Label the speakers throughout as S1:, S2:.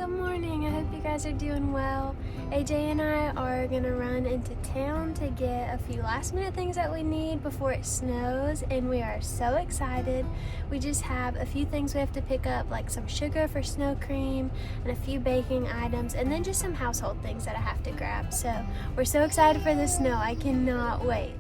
S1: Good morning. I hope you guys are doing well. AJ and I are gonna run into town to get a few last minute things that we need before it snows, and we are so excited. We just have a few things we have to pick up, like some sugar for snow cream and a few baking items, and then just some household things that I have to grab. So we're so excited for the snow. I cannot wait.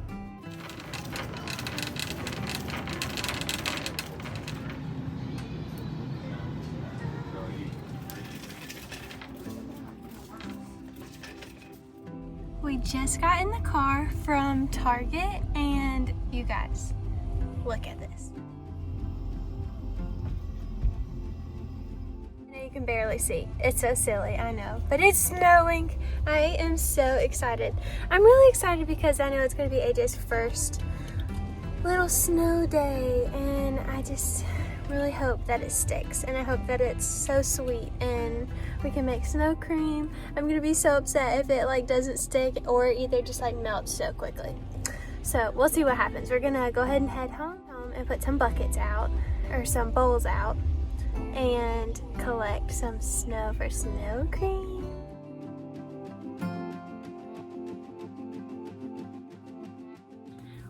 S1: We just got in the car from Target, and you guys, look at this. You can barely see. It's so silly, I know. But it's snowing. I am so excited. I'm really excited because I know it's going to be AJ's first little snow day, and I just really hope that it sticks, and I hope that it's so sweet and we can make snow cream. I'm gonna be so upset if it doesn't stick or either just melts so quickly. So we'll see what happens. We're gonna go ahead and head home and put some buckets out, or some bowls out, and collect some snow for snow cream.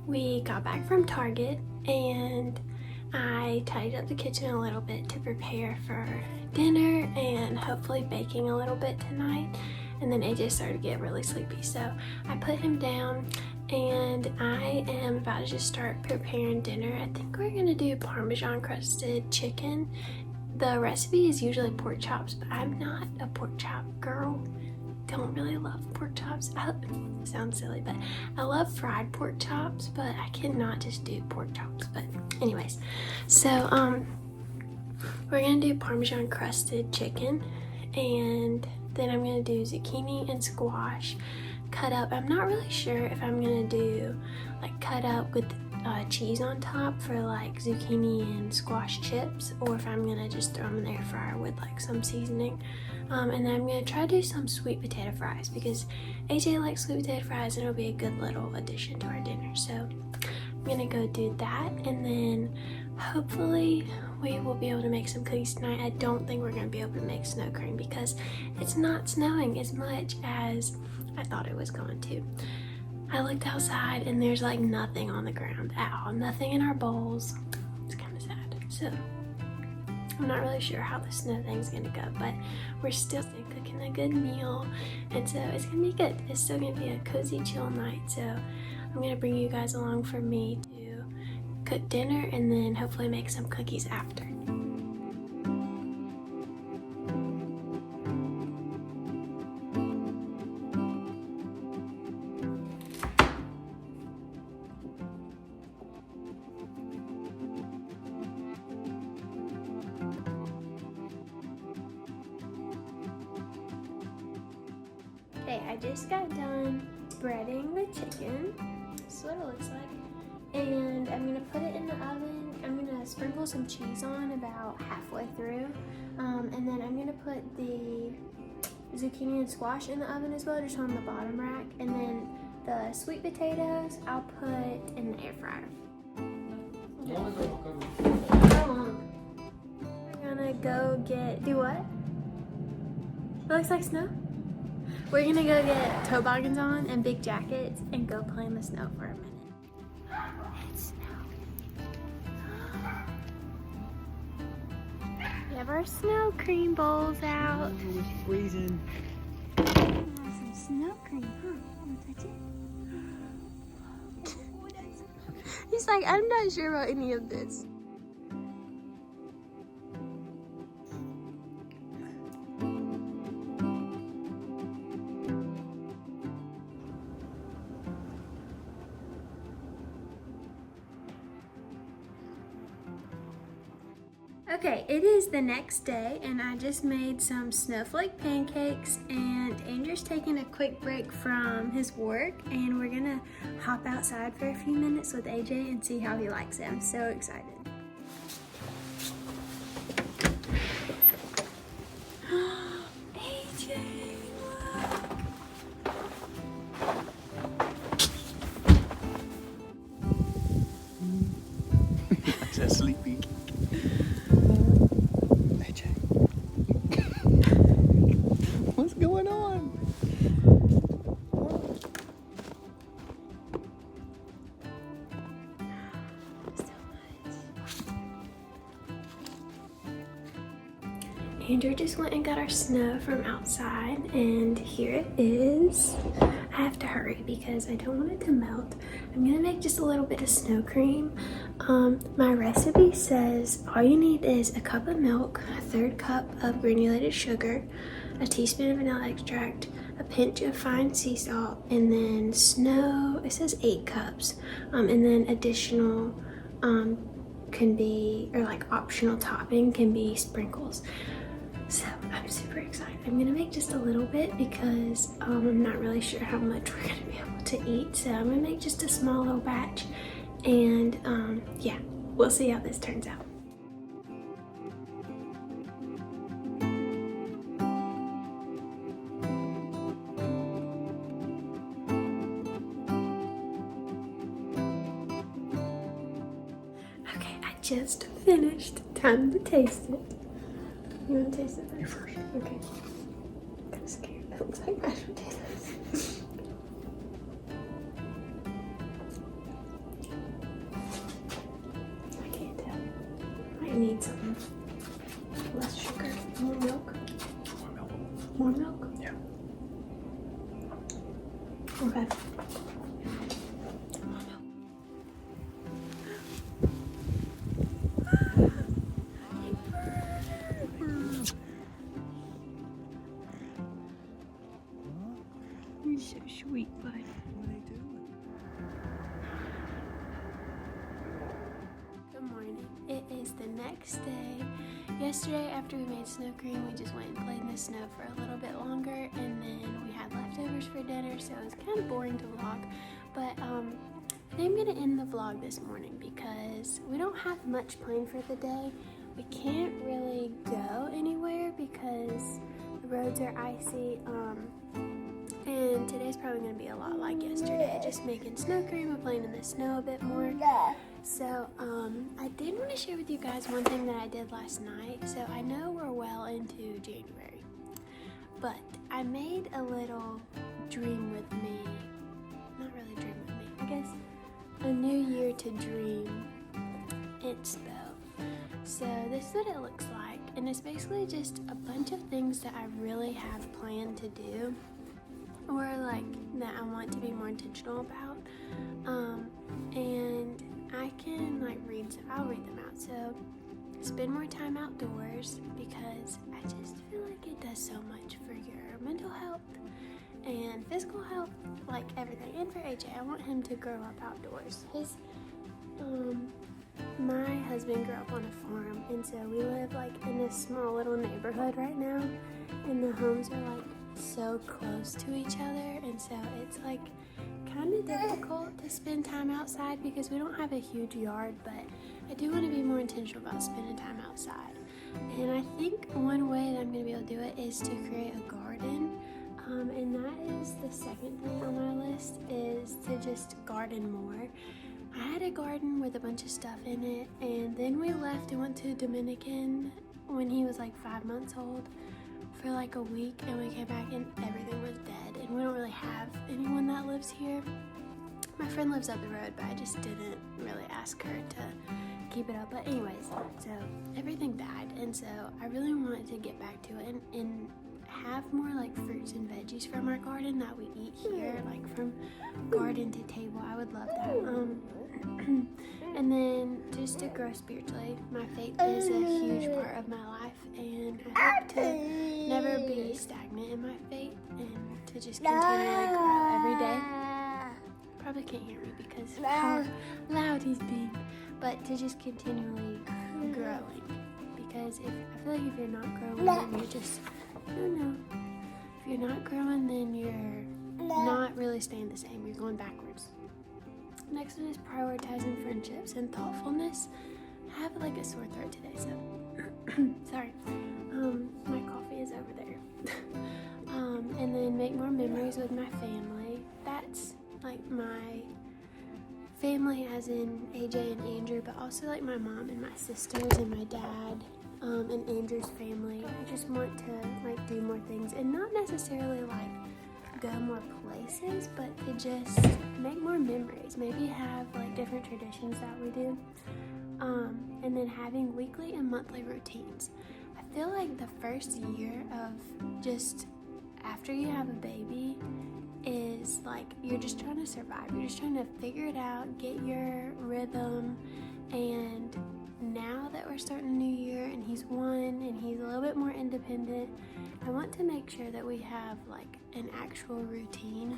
S1: We got back from Target and I tidied up the kitchen a little bit to prepare for dinner and hopefully baking a little bit tonight. And then AJ started to get really sleepy, so I put him down and I am about to just start preparing dinner. I think we're gonna do Parmesan crusted chicken. The recipe is usually pork chops, but I'm not a pork chop girl. Don't really love pork chops. Sounds silly, but I love fried pork chops, but I cannot just do pork chops. But anyways, so we're gonna do Parmesan crusted chicken, and then I'm gonna do zucchini and squash cut up. I'm not really sure if I'm gonna do cut up with cheese on top for zucchini and squash chips, or if I'm gonna just throw them in the air fryer with some seasoning. And then I'm gonna try to do some sweet potato fries because AJ likes sweet potato fries, and it'll be a good little addition to our dinner. So I'm gonna go do that, and then hopefully we will be able to make some cookies tonight. I don't think we're gonna be able to make snow cream because it's not snowing as much as I thought it was going to. I looked outside and there's nothing on the ground at all, nothing in our bowls. It's kind of sad. So I'm not really sure how the snow thing's gonna go, but we're still cooking a good meal, and so it's gonna be good. It's still gonna be a cozy, chill night. So I'm gonna bring you guys along for me to cook dinner and then hopefully make some cookies after. Okay, I just got done breading the chicken. This is what it looks like. And I'm gonna put it in the oven. I'm gonna sprinkle some cheese on about halfway through. And then I'm gonna put the zucchini and squash in the oven as well, just on the bottom rack. And then the sweet potatoes I'll put in the air fryer. We're gonna go do what? It looks like snow? We're gonna go get toboggans on and big jackets and go play in the snow for a minute. It's snowing. We have our snow cream bowls out.
S2: Oh, it's freezing.
S1: Some snow cream, huh? Want to touch it? He's like, I'm not sure about any of this. Okay, it is the next day, and I just made some snowflake pancakes, and Andrew's taking a quick break from his work, and we're gonna hop outside for a few minutes with AJ and see how he likes it. I'm so excited. AJ,
S2: look. Is that sleepy?
S1: Andrew just went and got our snow from outside, and here it is. I have to hurry because I don't want it to melt. I'm gonna make just a little bit of snow cream. My recipe says all you need is a cup of milk, a 1/3 cup of granulated sugar, a teaspoon of vanilla extract, a pinch of fine sea salt, and then snow. It says 8 cups, and then additional can be, or like optional topping can be sprinkles. So I'm super excited. I'm gonna make just a little bit because I'm not really sure how much we're gonna be able to eat. So I'm gonna make just a small little batch, and yeah, we'll see how this turns out. Okay, I just finished. Time to taste it. You want to taste it first?
S2: You first.
S1: Okay. I'm kind of scared. It looks like mashed potatoes. I can't tell. I need some less sugar. More milk.
S2: More milk.
S1: More milk?
S2: Yeah.
S1: Okay. You're so sweet, bud.
S2: What are they doing?
S1: Good morning. It is the next day. Yesterday, after we made snow cream, we just went and played in the snow for a little bit longer, and then we had leftovers for dinner, so it was kind of boring to vlog. But I think I'm gonna end the vlog this morning because we don't have much planned for the day. We can't really go anywhere because the roads are icy. And today's probably going to be a lot like yesterday, just making snow cream and playing in the snow a bit more. So I did want to share with you guys one thing that I did last night. So I know we're well into January, but I made a little dream with me, not really dream with me, I guess a new year to dream inspo. So this is what it looks like, and it's basically just a bunch of things that I really have planned to do, or like that I want to be more intentional about, and I can like I'll read them out. So spend more time outdoors because I just feel like it does so much for your mental health and physical health, like everything. And for AJ, I want him to grow up outdoors. My husband grew up on a farm, and so we live like in this small little neighborhood right now, and the homes are like so close to each other, and so it's like kind of difficult to spend time outside because we don't have a huge yard, but I do want to be more intentional about spending time outside. And I think one way that I'm going to be able to do it is to create a garden, and that is the second thing on my list, is to just garden more. I had a garden with a bunch of stuff in it, and then we left and went to Dominican when he was like 5 months old for like a week, and we came back and everything was dead, and we don't really have anyone that lives here. My friend lives up the road, but I just didn't really ask her to keep it up. But anyways, so everything died, and so I really wanted to get back to it and have more like fruits and veggies from our garden that we eat here, like from garden to table. I would love that. And then just to grow spiritually. My faith is a huge part of my life, and I hope to never be stagnant in my faith and to just continually grow every day. Probably can't hear me because of how loud he's being, but to just continually growing, because I feel like if you're not growing, then you're just, I don't know, if you're not growing, then you're not really staying the same, you're going backwards. Next one is prioritizing friendships and thoughtfulness. I have like a sore throat today, so sorry. My coffee is over there. And then make more memories with my family. That's like my family as in AJ and Andrew, but also like my mom and my sisters and my dad, and Andrew's family. I just want to like do more things, and not necessarily like go more places, but to just make more memories. Maybe have like different traditions that we do, and then having weekly and monthly routines. I feel like the first year of just after you have a baby is like you're just trying to survive. You're just trying to figure it out, get your rhythm. And now that we're starting a new year and he's 1 and he's a little bit more independent, I want to make sure that we have like an actual routine.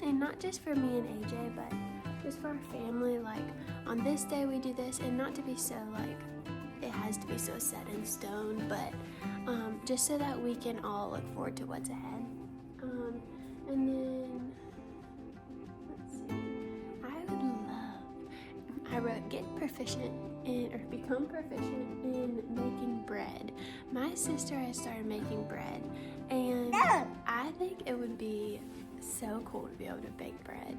S1: And not just for me and AJ, but just for our family. Like on this day we do this, and not to be so like it has to be so set in stone, but just so that we can all look forward to what's ahead. And then let's see, I wrote get proficient in, or become proficient in making bread. My sister has started making bread, and I think it would be so cool to be able to bake bread.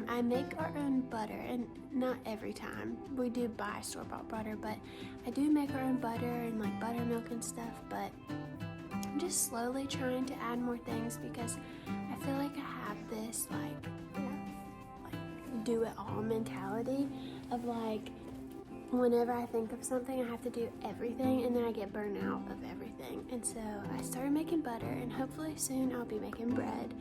S1: I make our own butter, and not every time. We do buy store-bought butter, but I do make our own butter and like buttermilk and stuff. But I'm just slowly trying to add more things because I feel like I have this like do it all mentality of like whenever I think of something I have to do everything, and then I get burnt out of everything. And so I started making butter, and hopefully soon I'll be making bread.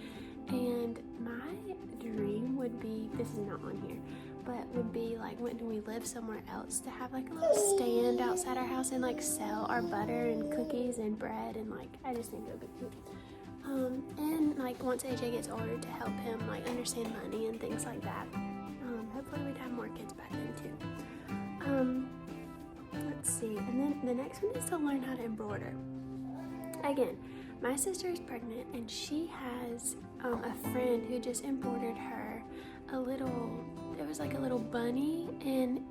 S1: And my dream would be, this is not on here, but would be like when we live somewhere else to have like a little stand outside our house and like sell our butter and cookies and bread, and like I just think it would be cute. And like once AJ gets older, to help him like understand money and things like that. Hopefully we'd have more kids back then too. Let's see, and then the next one is to learn how to embroider. Again, my sister is pregnant, and she has a friend who just embroidered her it was like a little bunny, and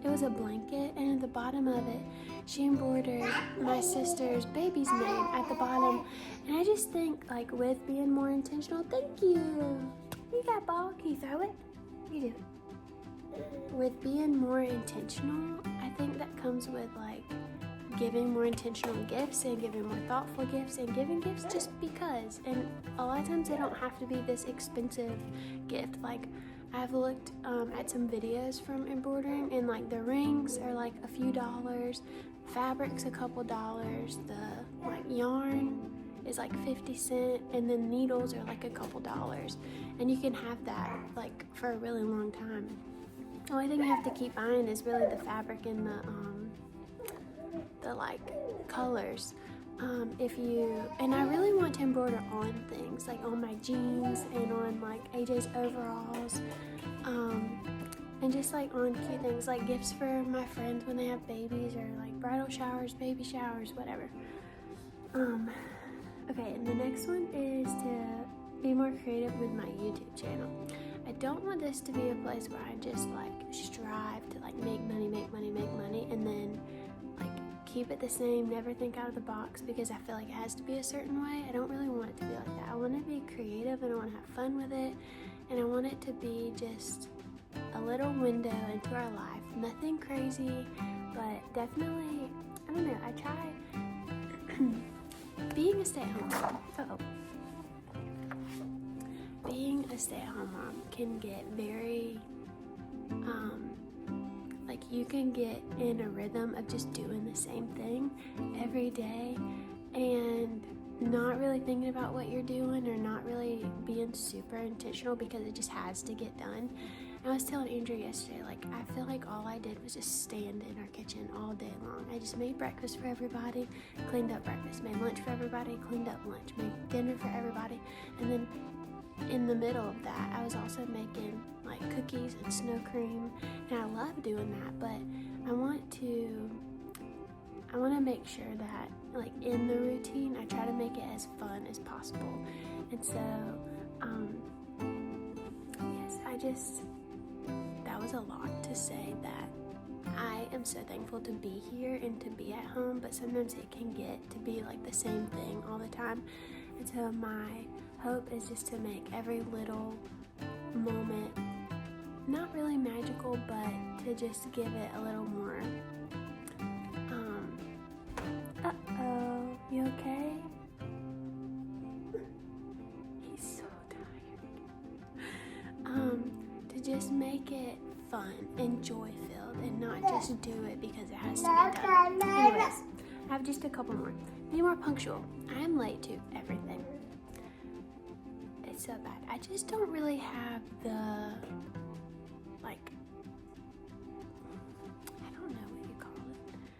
S1: it was a blanket, and at the bottom of it she embroidered my sister's baby's name at the bottom. And I just think like with being more intentional, thank you. You got ball, can you throw it? You do. With being more intentional, I think that comes with like giving more intentional gifts and giving more thoughtful gifts and giving gifts just because. And a lot of times they don't have to be this expensive gift. Like I've looked at some videos from embroidering, and like the rings are like a few dollars, fabric's a couple dollars, the like yarn is like 50 cents, and then needles are like a couple dollars, and you can have that like for a really long time. The only thing you have to keep buying is really the fabric and the like colors. And I really want to embroider on things, like on my jeans and on like AJ's overalls, and just like on cute things like gifts for my friends when they have babies, or like bridal showers, baby showers, whatever. Okay, and the next one is to be more creative with my YouTube channel. I don't want this to be a place where I just like strive to like make money, and then like keep it the same, never think out of the box, because I feel like it has to be a certain way. I don't really want it to be like that. I want to be creative, and I want to have fun with it, and I want it to be just a little window into our life. Nothing crazy, but definitely, I don't know, I try being a stay-at-home mom. Being a stay-at-home mom can get very, like you can get in a rhythm of just doing the same thing every day and not really thinking about what you're doing, or not really being super intentional because it just has to get done. And I was telling Andrew yesterday, like I feel like all I did was just stand in our kitchen all day long. I just made breakfast for everybody, cleaned up breakfast, made lunch for everybody, cleaned up lunch, made dinner for everybody, and then in the middle of that, I was also making like cookies and snow cream, and I love doing that, but I want to make sure that like in the routine, I try to make it as fun as possible. And so, yes, that was a lot to say that I am so thankful to be here and to be at home, but sometimes it can get to be like the same thing all the time. And so my hope is just to make every little moment not really magical, but to just give it a little more. You okay? He's so tired. To just make it fun and joy filled, and not just do it because it has to be done. Anyways, I have just a couple more. Be more punctual. I am late to everything. It's so bad. I just don't really have the, like, I don't know what you call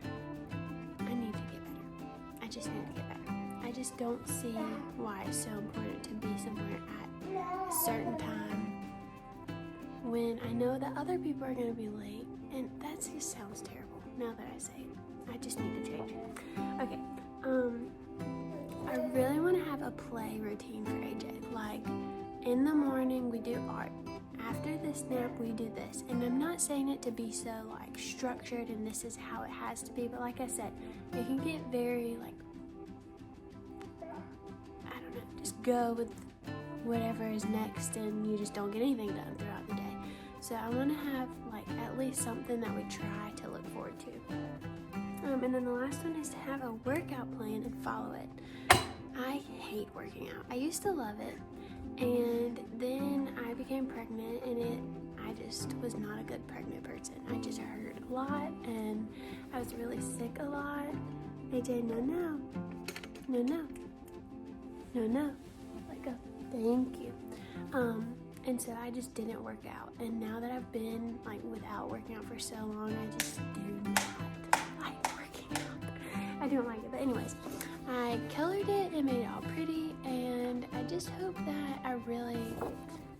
S1: it. I need to get better. I just need to get better. I just don't see why it's so important to be somewhere at a certain time when I know that other people are going to be late, and that just sounds terrible now that I say it. I just need to change. Okay, I really want to have a play routine for AJ. Like, in the morning we do art. After this nap we do this. And I'm not saying it to be so like structured and this is how it has to be, but like I said, it can get very like, I don't know, just go with whatever is next and you just don't get anything done throughout the day. So I want to have like at least something that we try to look forward to. And then the last one is to have a workout plan and follow it. I hate working out. I used to love it, and then I became pregnant, and I just was not a good pregnant person. I just hurt a lot, and I was really sick a lot. AJ, no. Let go. Thank you. And so I just didn't work out, and now that I've been like without working out for so long, I just do not like working out. I don't like it, but anyways, I colored it and made it all pretty, and I just hope that I really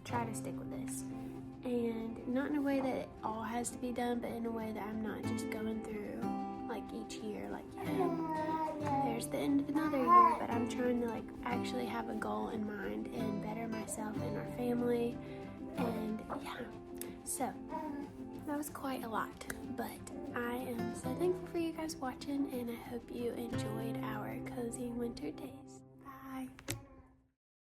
S1: try to stick with this, and not in a way that it all has to be done, but in a way that I'm not just going through like each year, like, yeah, there's the end of another year, but I'm trying to like actually have a goal in mind and better myself and our family. And yeah, so that was quite a lot, but I am so thankful for you guys watching, and I hope you enjoyed our cozy winter days.